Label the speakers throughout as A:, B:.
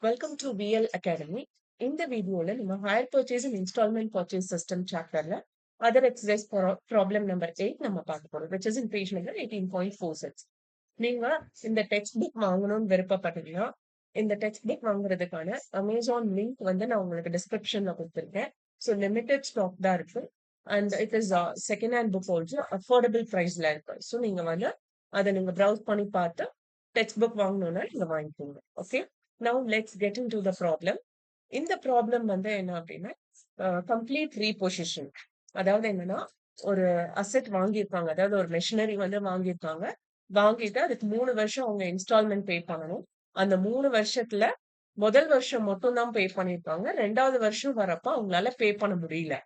A: Welcome to VL Academy. இந்த வீடியோல நம்ம hire purchase and instalment purchase system சாப்டர்ல அதர் எக்ஸசைஸ் ப்ராப்ளம் நம்பர் 8 நம்ம பார்க்க போறோம் which is in page number 18.46. நீங்க இந்த டெக்ஸ்ட் புக் வாங்கணும்னு விருப்பப்பட்டீங்கன்னா இந்த டெக்ஸ்ட் புக் வாங்குறதுக்கான அமேசான் லிங்க் வந்து நான் உங்களுக்கு டிஸ்கிரிப்ஷன்ல கொடுத்துருக்கேன். ஸோ லிமிடெட் ஸ்டாக் தான் இருக்கு and it is second hand book also affordable ப்ரைஸ்ல இருக்கு. ஸோ நீங்க வந்து அதை நீங்க ப்ரௌஸ் பண்ணி பார்த்து டெக்ஸ்ட் புக் வாங்கணும்னா நீங்க வாங்கிக்கோங்க. Okay, now let's get in to the problem. இந்த ப்ராப்ளம் வந்து என்ன அப்படின்னா கம்ப்ளீட் ரீபொசிஷன். அதாவது என்னன்னா ஒரு அசெட் வாங்கியிருக்காங்க, அதாவது ஒரு மெஷினரி வந்து வாங்கியிருக்காங்க. வாங்கிட்டு அதுக்கு 3 வருஷம் அவங்க இன்ஸ்டால்மெண்ட் பே பண்ணணும். அந்த 3 வருஷத்துல முதல் வருஷம் மட்டும் தான் பே பண்ணிருக்காங்க. 2வது வருஷம் வரப்ப அவங்களால பே பண்ண முடியல.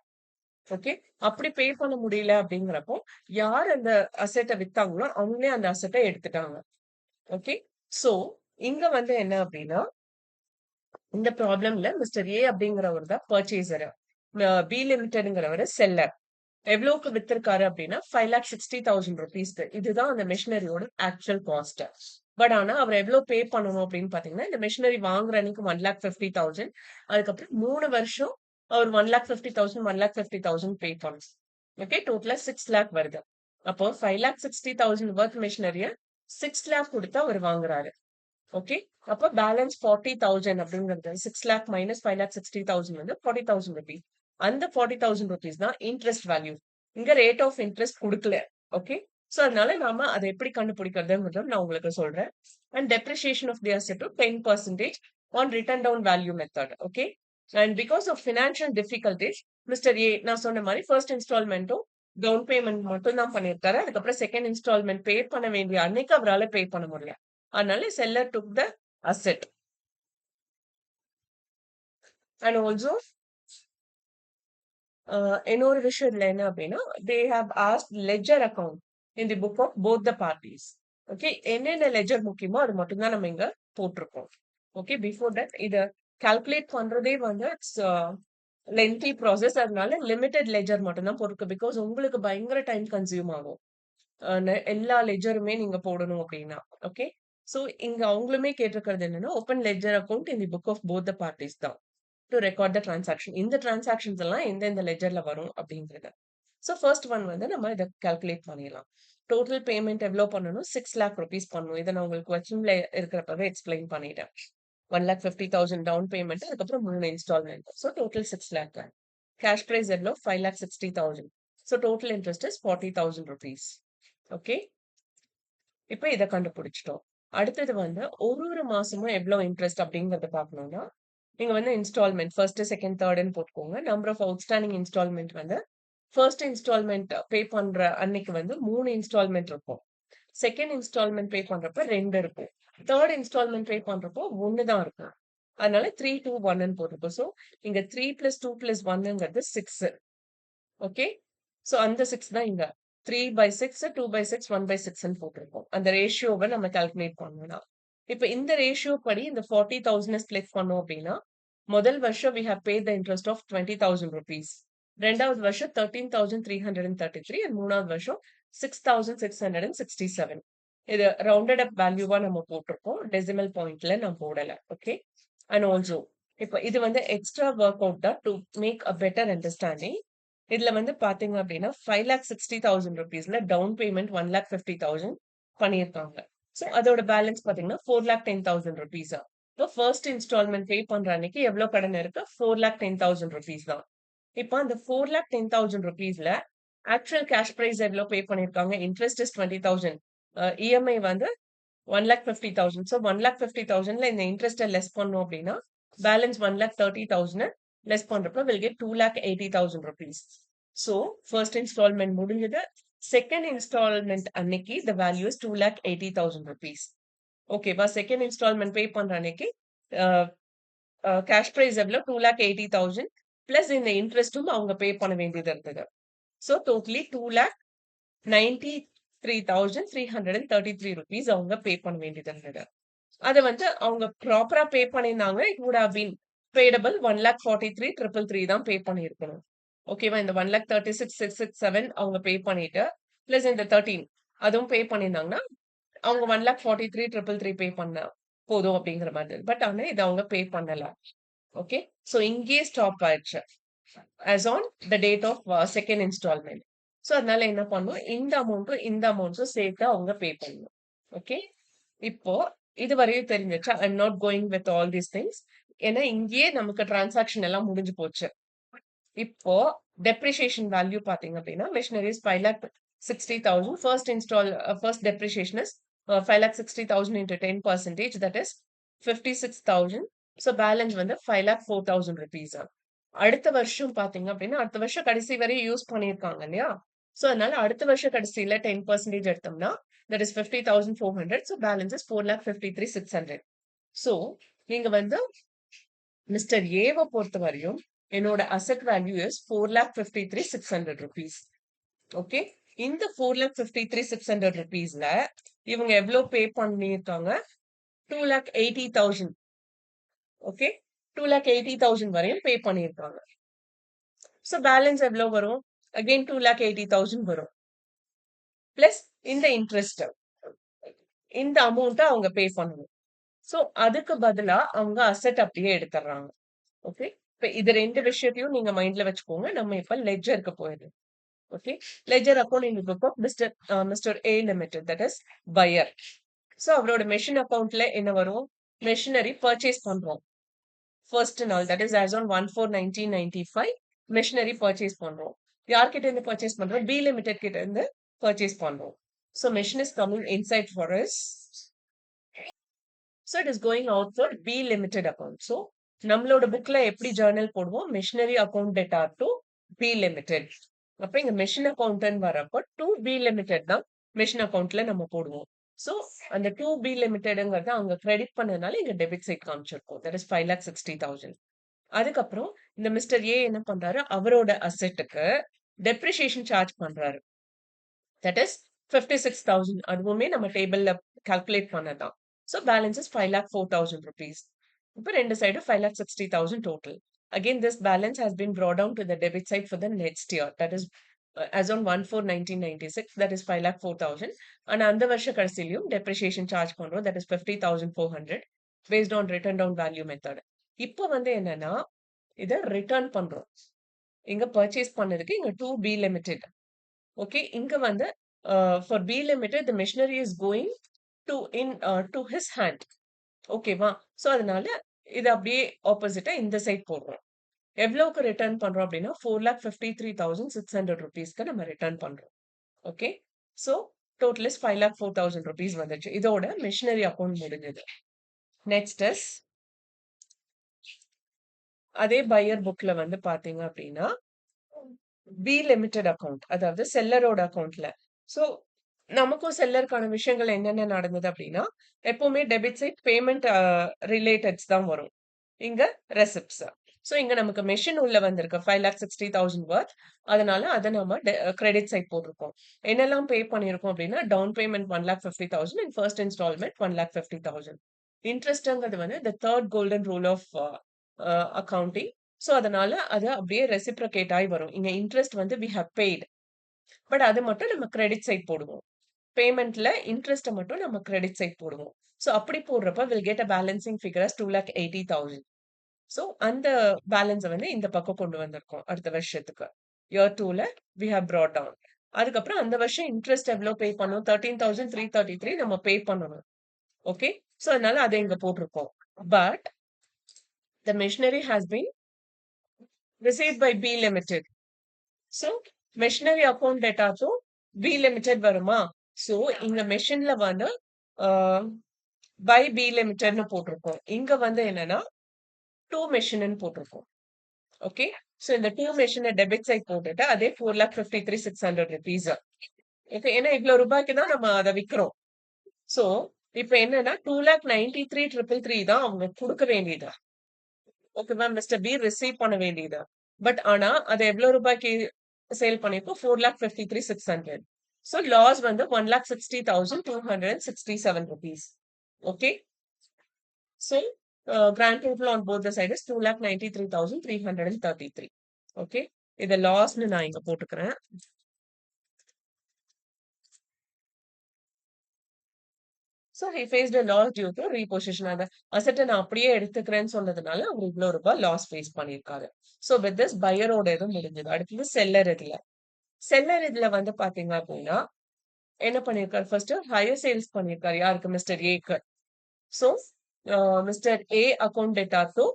A: ஓகே, அப்படி பே பண்ண முடியல அப்படிங்கிறப்போ யார் அந்த அசெட்டை வித்தாங்களோ அவங்களே அந்த அசெட்டை எடுத்துட்டாங்க. ஓகே, சோ இங்க வந்து என்ன அப்படின்னா இந்த ப்ராப்ளம்ல மிஸ்டர் ஏ அப்படிங்கிறவர் தான் பர்ச்சேசர், பி லிமிடெட்ங்கிறவர் செல்லர். எவ்வளவுக்கு வித்திருக்காரு அப்படின்னா 5,60,000 rupees. இதுதான் அந்த மிஷினரியோட ஆக்சுவல் காஸ்ட். பட் ஆனா அவர் எவ்வளவு பே பண்ணணும் அப்படின்னு பாத்தீங்கன்னா இந்த மிஷினரி வாங்குற அன்னைக்கு 1,50,000, அதுக்கப்புறம் 3 வருஷம் அவர் 1,50,000 1,50,000 பே பண்ணணும். ஓகே, டோட்டலா 6 lakh வருது. அப்போ 5,60,000 வர்த் மிஷினரிய 6 lakh கொடுத்து அவர் வாங்குறாரு. ஓகே, அப்போ பேலன்ஸ் 40,000 அப்படிங்கிறது 6 lakh மைனஸ் 5,60,000 வந்து 40,000 rupees. அந்த 40,000 rupees தான் இன்ட்ரெஸ்ட் வேல்யூ. இங்க ரேட் ஆஃப் இன்ட்ரெஸ்ட் கொடுக்கல. ஓகே, சோ அதனால நாம அதை எப்படி கண்டுபிடிக்கிறதுங்கிறத நான் உங்களுக்கு சொல்றேன். And depreciation of the asset 10% on written down value method. Okay, and because of financial difficulties mister A நான் சொன்ன மாதிரி ஃபர்ஸ்ட் இன்ஸ்டால்மெண்ட்டும் டவுன் பேமெண்ட் மட்டும் தான் பண்ணியிருக்காரு. அதுக்கப்புறம் செகண்ட் இன்ஸ்டால்மெண்ட் பே பண்ண வேண்டிய அன்னைக்கு அவரால் பே பண்ண முடியல. அதனால seller took the asset. And also இன்னொரு விஷயம் இதுல என்ன அப்படின்னா they have asked ledger account in the book of both the parties. Okay, என்னென்ன லெட்ஜர் முக்கியமோ அது மட்டும் தான் நம்ம இங்க போட்டிருக்கோம். ஓகே, பிஃபோர் தட் இதை கால்குலேட் பண்றதே வந்து இட்ஸ் லென்த்தி ப்ராசஸ். அதனால லிமிடெட் லெட்ஜர் மட்டும் தான் போட்டிருக்கு. பிகாஸ் உங்களுக்கு பயங்கர டைம் கன்சியூம் ஆகும் எல்லா லெட்ஜருமே நீங்க போடணும் அப்படின்னா. ஓகே, சோ இங்க அவங்களுமே கேட்டிருக்கிறது என்னன்னா open ledger account in the book of both the parties தான் டு ரெக்கார்ட் த டிரான்சாக்ஷன். இந்த டிரான்சாக்ஷன்ஸ் எல்லாம் எந்தெந்த லெட்ஜர்ல வரும் அப்படிங்கிறது. ஸோ ஃபர்ஸ்ட் ஒன் வந்து நம்ம இதை கால்குலேட் பண்ணிடலாம். டோட்டல் பேமெண்ட் எவ்வளோ பண்ணணும்? 6 lakh rupees பண்ணணும். இதை நான் உங்களுக்கு கொஸ்டின்ல இருக்கிறப்பவே எக்ஸ்பிளைன் பண்ணிட்டேன். 1,50,000 டவுன் பேமெண்ட், அதுக்கப்புறம் 3 instalment. So total 6 lakh. Cash price எவ்வளோ? 5,60,000. So total interest is 40,000 rupees. Okay, இப்போ இதை கண்டுபிடிச்சிட்டோம். அடுத்தது வந்து ஒரு மாசமும் எவ்வளவு இன்ட்ரெஸ்ட் அப்படிங்கறத பார்க்கணும்னா நீங்க வந்து இன்ஸ்டால்மெண்ட் ஃபர்ஸ்ட் செகண்ட் தேர்ட்னு போட்டுக்கோங்க. நம்பர் ஆஃப் அவுட்ஸ்டாண்டிங் இன்ஸ்டால்மெண்ட் வந்து ஃபர்ஸ்ட் இன்ஸ்டால்மெண்ட் பே பண்ற அன்னைக்கு வந்து 3 இன்ஸ்டால்மெண்ட் இருக்கும். செகண்ட் இன்ஸ்டால்மெண்ட் பே பண்றப்ப 2 இருக்கும். தேர்ட் இன்ஸ்டால்மெண்ட் பே பண்றப்போ 1 தான் இருக்கும். அதனால 3, 2, 1 போட்டிருக்கோம். ஸோ இங்க 3 + 2 + 1ங்கிறது 6. ஓகே, சோ அந்த 6 தான் இங்க 3/6 2/6 1/6 போட்டிருக்கோம். அந்த ரேஷியோவை நம்ம கால்குலேட் பண்ணணும். இப்ப இந்த ரேஷியோ படி இந்த 40,000 ஸ்பிளிட் பண்ணோம் அப்படின்னா முதல் வருஷம் we have paid the interest of 20,000 rupees. ரெண்டாவது வருஷம் 13,333 and மூணாவது வருஷம் 6,667. இது ரவுண்டட் அப் வேல்யூவா நம்ம போட்டிருக்கோம். டெசிமல் பாயிண்ட்ல நான் போடல. ஓகே, அண்ட் ஆல்சோ இப்ப இது வந்து எக்ஸ்ட்ரா ஒர்க் அவுட் தான் to make a better understanding. இதுல வந்து பாத்தீங்க அப்படின்னா 5,60,000 rupeesல டவுன் பேமெண்ட் 1,50,000 பண்ணியிருக்காங்க. ஸோ அதோட பேலன்ஸ் பாத்தீங்கன்னா 4,10,000 rupees. இப்போ ஃபர்ஸ்ட் இன்ஸ்டால்மெண்ட் பே பண்ற அன்னைக்கு எவ்வளவு கடன் இருக்கு? 4,10,000 rupees தான். இப்போ அந்த 4,10,000 rupeesல ஆக்சுவல் கேஷ் பிரைஸ் எவ்வளவு பே பண்ணிருக்காங்க? இன்ட்ரெஸ்ட் இஸ் 20,000, இஎம்ஐ வந்து 1,50,000. ஸோ 1,50,000ல இந்த இன்ட்ரெஸ்ட் லெஸ் பண்ணோம் அப்படின்னா பேலன்ஸ் 1,30,000 லெஸ் பண்றப்ப will get 2,80,000 rupees. So first installment முடிஞ்சது. செகண்ட் இன்ஸ்டால்மெண்ட் அன்னைக்கு the value is 2,80,000 rupees. ஓகேவா? செகண்ட் இன்ஸ்டால்மெண்ட் பே பண்ற அன்னைக்கு கேஷ் பிரைஸ் எவ்வளவு? 2,80,000 பிளஸ் இந்த இன்ட்ரெஸ்டும் அவங்க பே பண்ண வேண்டியது இருந்தது. ஸோ டோட்டலி 2,93,333 rupees அவங்க பே பண்ண வேண்டியது இருந்தது. அதை வந்து அவங்க ப்ராப்பரா பே பண்ணியிருந்தாங்க இட் வுட் ஹவ் பீன் பேடபிள் 1,43,333 தான் பே பண்ணியிருக்கணும். ஓகேவா? இந்த 1,36,667 அவங்க பே பண்ணிட்டு பிளஸ் இந்த 13 அதுவும் பே பண்ணியிருந்தாங்கன்னா அவங்க 1,43,333 பே பண்ண போதும் அப்படிங்கிற மாதிரி. பட் ஆனா இத அவங்க பே பண்ணல. ஓகே. சோ இங்கேயே ஸ்டாப் ஆயிடுச்சு. as on the date of second installment. So அதனால என்ன பண்ணும், இந்த அமௌண்ட்டும் சேர்த்து அவங்க பே பண்ணணும். ஓகே. இப்போ இது வரையும் தெரிஞ்சிருச்சா? I am not going with all these things. ஏன்னா இங்கேயே நமக்கு டிரான்சாக்ஷன் எல்லாம் முடிஞ்சு போச்சு. இப்போ டெப்ரிசியேஷன் வேல்யூ பாத்தீங்க அப்படின்னா machineries 5,60,000 first depreciation is 5,60,000 into 10%, that is 56,000. So balance வந்து 5,04,000 rupees. அடுத்த வருஷம் பாத்தீங்க அப்படின்னா அடுத்த வருஷம் கடைசி வரையும் யூஸ் பண்ணியிருக்காங்க இல்லையா? சோ அதனால அடுத்த வருஷம் கடைசியில 10% எடுத்தோம்னா that is 50,400. So balance is 4,53,600. So நீங்க வந்து மிஸ்டர் ஏவை பொறுத்த வரையும் என்னோட asset value is 4,53,600 rupees. Okay. இந்த 4,53,600 rupeesல இவங்க எவ்வளவு பே பண்ணியிருக்காங்க? 2,80,000. ஓகே. 2,80,000 வரையும் பே பண்ணியிருக்காங்க. சோ பேலன்ஸ் எவ்வளவு வரும்? அகைன் 2,80,000 வரும். பிளஸ் இந்த இன்ட்ரெஸ்ட், இந்த அமௌண்ட்டை அவங்க பே பண்ணணும். சோ அதுக்கு பதிலா அவங்க அசெட் அப்படியே எடுத்துறாங்க. ஓகே. இப்ப இது ரெண்டு விஷயத்தையும் நீங்க மைண்ட்ல வச்சுக்கோங்க. நம்ம இப்ப லெட்ஜருக்கு போயிடுறோம். Okay. Ledger account book of mister A limited, that is buyer. So அவரோட மெஷின் அக்கௌண்ட்ல என்ன வரும்? மெஷினரி பர்ச்சேஸ் பண்றோம் ஃபர்ஸ்ட் நாள், that is as on 1/4/1995 machinery purchase பண்றோம். யார்கிட்ட இருந்து பர்ச்சேஸ் பண்றோம்? பி லிமிடெட் கிட்ட இருந்து பர்ச்சேஸ் பண்றோம். So machine is coming inside for us. So it is going out for B limited account. So நம்மளோட புக்ல எப்படி ஜர்னல் போடுவோம்? Machinery account data to B limited. அப்ப இங்க மெஷின் அக்கௌண்ட் வரப்போ டு பி லிமிடெட் தான் மெஷின் அக்கௌண்ட்ல நம்ம போடுவோம். சோ அந்த டு பி லிமிடெட்ங்கிறத அவங்க கிரெடிட் பண்ணதுனால இங்க டெபிட் சைட் காமிச்சிருக்கோம். That is 5,60,000. அதுக்கப்புறம் இந்த மிஸ்டர் ஏ என்ன பண்றாரு? அவரோட அசெட்டுக்கு டெப்ரிசியேஷன் சார்ஜ் பண்றாரு. தட் இஸ் 56,000. அதுவுமே நம்ம டேபிள்ல கால்குலேட் பண்ணதான். So balance is 5,04,000 rupees. இப்போ ரெண்டு சைடும் 5,60,000 total. Again, this balance has been brought down to the debit side for the next year. That is as on 1/4/1996. That is 5,04,000. And அந்த வருஷ கடைசியிலும் depreciation charge பண்றோம். That is 50,400 based on written down value method. இப்போ வந்து என்னன்னா இத return பண்றோம். இங்க purchase பண்ணதுக்கு இங்க டு பி லிமிடெட். ஓகே. இங்க வந்து for B limited the machinery is going to his hand. ஓகேவா? சோ அதனால இது அப்படியே ஆப்போசிட்டா இந்த சைட் போடுறோம். எவ்வளவுக்கு ரிட்டர்ன் பண்றோம் அப்படின்னா 4,53,600 rupeesக்கு நம்ம ரிட்டர்ன் பண்றோம். Okay. So total is 5,04,000 rupees வந்துச்சு. இதோட மிஷினரி அக்கௌண்ட் முடிஞ்சது. நெக்ஸ்ட் இஸ் அதே பையர் புக்ல வந்து பாத்தீங்க அப்படின்னா பி லிமிடெட் அக்கௌண்ட், அதாவது செல்லரோட அக்கௌண்ட்ல. சோ நமக்கும் செல்லருக்கான விஷயங்கள் என்னென்ன நடந்தது அப்படின்னா எப்பவுமே டெபிட் சைட் பேமெண்ட் ரிலேட்டட்ஸ் தான் வரும். இங்க ரெசிப்ட்ஸ். சோ இங்க நமக்கு மெஷின் உள்ள வந்திருக்கு 5,60,000 வர்த். அதனால அதை நம்ம கிரெடிட் சைட் போட்டிருக்கோம். என்னெல்லாம் பே பண்ணிருக்கோம் அப்படின்னா down payment 1,50,000 and first instalment 1,50,000. இன்ட்ரெஸ்ட்ங்கிறது வந்து the third golden rule of accounting. So அதனால அது அப்படியே ரெசிப்ரோகேட் ஆகி வரும். இங்க இன்ட்ரெஸ்ட் வந்து we have paid. பட் அது மட்டும் நம்ம கிரெடிட் சைட் போடுவோம். பேமெண்ட்ல இன்ட்ரெஸ்ட் மட்டும் நம்ம கிரெடிட் சைட் போடுவோம். சோ அப்படி போடுறப்ப we'll get a balancing figure as 2,80,000. So அந்த பேலன்ஸ் வந்து இந்த பக்கம் கொண்டு வந்திருக்கோம் அடுத்த வருஷத்துக்கு. இயர் 2ல we have brought down. அதுக்கப்புறம் அந்த வருஷம் இன்ட்ரெஸ்ட் எவ்வளவு பே பண்ணோம்? 13,333 நம்ம பே பண்ணணும். ஓகே. சோ அதனால அதை இங்க போட்டிருக்கோம். But the machinery has been received by B limited. So machinery account data to B limited வருமா? சோ இங்க மெஷின்ல வந்து பை பி லிமிடெட்னு போட்டிருக்கோம். இங்க வந்து என்னன்னா டூ மெஷின் போட்டிருக்கோம். ஓகே. சோ இந்த டூ மெஷினை டெபிட் சைட் போட்டுட்டு அதே 4,53,600 rupees. ஓகே. ஏன்னா இவ்வளவு ரூபாய்க்கு தான் நம்ம அதை விக்கிறோம். சோ இப்ப என்னன்னா 2,93,333 தான் அவங்க கொடுக்க வேண்டியது. ஓகேவா? மிஸ்டர் பி ரிசீவ் பண்ண வேண்டியது. பட் ஆனா அதை எவ்வளவு ரூபாய்க்கு சேல் பண்ணிருக்கோம்? 4,53,600. So loss வந்து 1,60,267 rupees. Okay. So grand total on both the sides is 2,93,333. Okay. இத லாஸ்னு நான் இங்க போட்டுக்கிறேன். So he faced a loss due to repossession. அந்த அசெட்ட நான் அப்படியே எடுத்துக்கிறேன்னு சொன்னதுனால அவர் இவ்வளோ ரூபாய் லாஸ் ஃபேஸ் பண்ணியிருக்காரு. ஸோ வித் திஸ் பையரோட இது முடிஞ்சது. அடுத்தது செல்லர் இதுல. செல்லர் இதுல வந்து பாத்தீங்க அப்படின்னா என்ன பண்ணியிருக்காரு? ஃபர்ஸ்ட் ஹையர் சேல்ஸ் பண்ணியிருக்காரு. யாருக்கு? மிஸ்டர் ஏக்கு. So Mr A account data to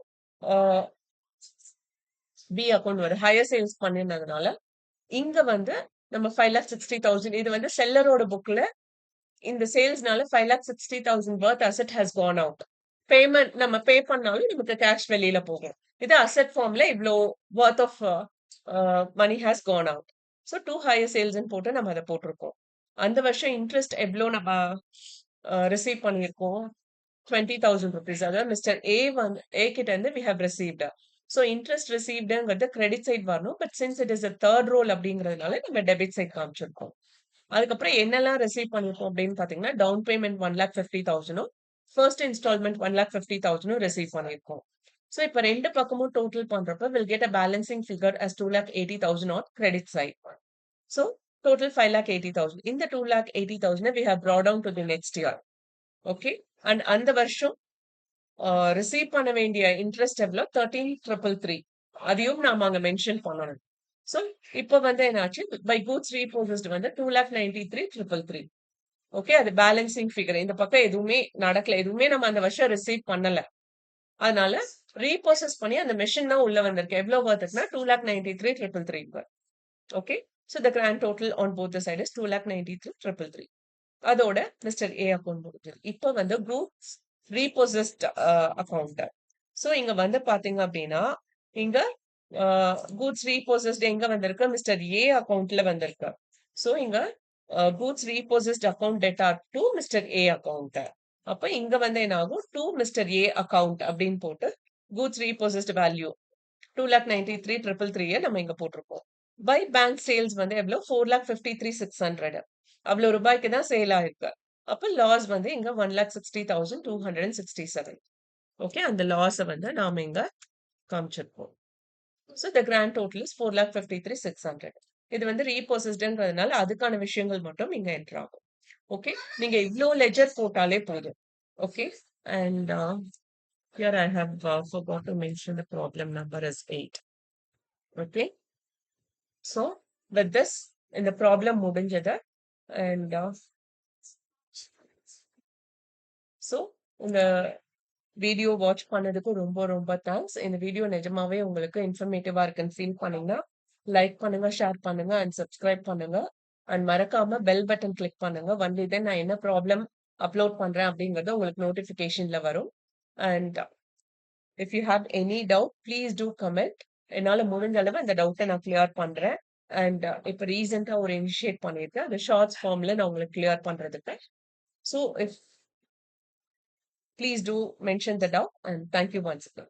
A: B account வரும். ஹையர் சேல்ஸ் பண்ணிருந்ததுனால இங்க வந்து நம்ம 5,60,000 இது வந்து செல்லரோட புக்ல இந்த சேல்ஸ்னால 5,60,000 worth asset has gone out. Payment நம்ம பே பண்ணாலும் நமக்கு கேஷ் வெளியில போகும். இது அசெட் ஃபார்ம்ல இவ்ளோ worth of money has gone out. So to hire சேல்ஸ்ன்னு போட்டு நம்ம அதை போட்டிருக்கோம். அந்த வருஷம் இன்ட்ரெஸ்ட் எவ்வளோ நம்ம ரிசீவ் பண்ணியிருக்கோம்? 20,000 rupees. அதாவது மிஸ்டர் ஏ வந்து ஏ கிட்ட இருந்து we have received. So interest ரிசீவ்டுங்கிறது கிரெடிட் சைட் வரணும். But since it is a third role அப்படிங்கிறதுனால நம்ம டெபிட் சைட் காமிச்சிருக்கோம். அதுக்கப்புறம் என்னெல்லாம் ரிசீவ் பண்ணிருக்கோம் அப்படின்னு பாத்தீங்கன்னா down payment 1,50,000 first instalment 1,50,000 receive பண்ணிருக்கோம். ஸோ இப்ப ரெண்டு பக்கமும் டோட்டல் பண்றப்ப will get a balancing figure as 2,80,000 on credit side. So total 5,80,000. இந்த 2,80,000 we have brought down to the next year. Okay. And அந்த வருஷம் ரிசீவ் பண்ண வேண்டிய இன்ட்ரெஸ்ட் எவ்வளோ? 13,333. அதையும் நாம அங்க மென்ஷன் பண்ணணும். ஸோ இப்போ வந்து என்னாச்சு? பை கூட்ஸ் ரீபோசஸ்ட் வந்து 2,93,333. ஓகே. அது பேலன்சிங் ஃபிகர். இந்த பக்கம் எதுவுமே நடக்கல. எதுவுமே நம்ம அந்த வருஷம் ரிசீவ் பண்ணல. அதனால ரீபோசஸ் பண்ணி அந்த மெஷின் தான் உள்ள வந்திருக்கு. எவ்வளவு வருதுன்னா 2,93,333. Okay. So the grand total on both the side is 2,93,333. அதோட மிஸ்டர் ஏ அக்கௌண்ட் முடிஞ்சது. இப்ப வந்து குரூப்ஸ் ரீபோசஸ்ட் அக்கௌண்ட். சோ இங்க வந்து பாத்தீங்க அப்படின்னா இங்க கூட்ஸ் ரீபோசஸ்ட் எங்க வந்திருக்கு? மிஸ்டர் ஏ அக்கௌண்ட்ல வந்திருக்கு. சோ இங்க goods repossessed account data to Mr A account. அப்ப இங்க வந்து என்ன ஆகும்? டு மிஸ்டர் ஏ அக்கௌண்ட் அப்படின்னு போட்டு கூட்ஸ் ரீபோசஸ்ட் வேல்யூ 2,93,333 நம்ம இங்க போட்டிருக்கோம். பை பேங்க் சேல்ஸ் வந்து எவ்வளவு? 4,53,600. அவ்வளவு ரூபாய்க்கு தான் சேல் ஆயிருக்கு. அப்ப லாஸ் வந்து இங்க 1,60,267. ஓகே. அந்த லாஸ் வந்து நாம இங்க காமிச்சிருக்கோம். So the grand total is 4,53,600. இது வந்து ரீபோசஸ்டுன்றதுனால அதுக்கான விஷயங்கள் மட்டும் இங்க என்டர் ஆகும். ஓகே. நீங்க இவ்ளோ லெஜர் போட்டாலே போதும். Okay. And here I have forgot to mention the problem number is 8. Okay. So with this இந்த ப்ராப்ளம் முடிஞ்சது. அண்ட் ஸோ இந்த வீடியோ வாட்ச் பண்ணதுக்கு ரொம்ப ரொம்ப தேங்க்ஸ். இந்த வீடியோ நிஜமாவே உங்களுக்கு இன்ஃபர்மேட்டிவா இருக்குன்னு ஃபீல் பண்ணீங்கன்னா லைக் பண்ணுங்க, ஷேர் பண்ணுங்க அண்ட் சப்ஸ்கிரைப் பண்ணுங்க. அண்ட் மறக்காம பெல் பட்டன் கிளிக் பண்ணுங்க. ஒன்லி தென் நான் என்ன ப்ராப்ளம் அப்லோட் பண்றேன் அப்படிங்கறது உங்களுக்கு நோட்டிபிகேஷன்ல வரும். And if you have any doubt please do comment. என்னால முடிஞ்ச அளவு அந்த டவுட்டை நான் கிளியர் பண்றேன். அண்ட் இப்ப ரீசெண்டா ஒரு இனிஷியேட் பண்ணிருக்கேன். அந்த ஷார்ட்ஸ் ஃபார்ம்ல நான் உங்களுக்கு கிளியர் பண்றதுக்கு. So if please do mention the doubt and thank you once again.